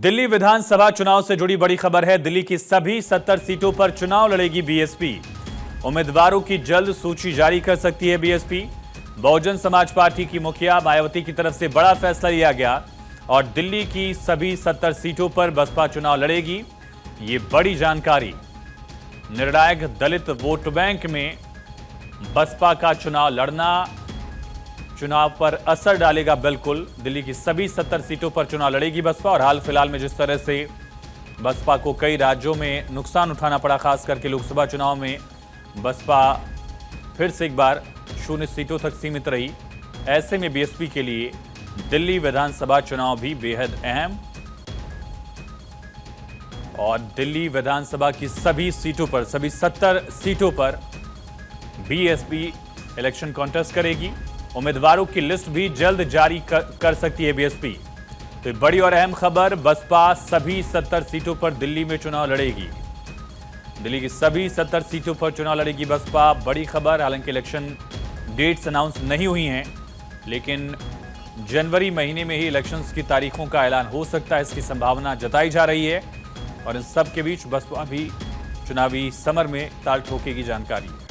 दिल्ली विधानसभा चुनाव से जुड़ी बड़ी खबर है। दिल्ली की सभी 70 सीटों पर चुनाव लड़ेगी बीएसपी। उम्मीदवारों की जल्द सूची जारी कर सकती है बीएसपी। बहुजन समाज पार्टी की मुखिया मायावती की तरफ से बड़ा फैसला लिया गया और दिल्ली की सभी 70 सीटों पर बसपा चुनाव लड़ेगी। ये बड़ी जानकारी। निर्णायक दलित वोट बैंक में बसपा का चुनाव लड़ना चुनाव पर असर डालेगा। बिल्कुल, दिल्ली की सभी 70 सीटों पर चुनाव लड़ेगी बसपा। और हाल फिलहाल में जिस तरह से बसपा को कई राज्यों में नुकसान उठाना पड़ा, खास करके लोकसभा चुनाव में बसपा फिर से एक बार 0 सीटों तक सीमित रही। ऐसे में बीएसपी के लिए दिल्ली विधानसभा चुनाव भी बेहद अहम और दिल्ली विधानसभा की सभी सीटों पर, सभी 70 सीटों पर बीएसपी इलेक्शन कॉन्टेस्ट करेगी। उम्मीदवारों की लिस्ट भी जल्द जारी कर सकती है बीएसपी। तो बड़ी और अहम खबर, बसपा सभी 70 सीटों पर दिल्ली में चुनाव लड़ेगी। दिल्ली की सभी 70 सीटों पर चुनाव लड़ेगी बसपा। बड़ी खबर। हालांकि इलेक्शन डेट्स अनाउंस नहीं हुई हैं, लेकिन जनवरी महीने में ही इलेक्शंस की तारीखों का ऐलान हो सकता है, इसकी संभावना जताई जा रही है। और इन सब के बीच बसपा भी चुनावी समर में ताल ठोकेगी जानकारी है।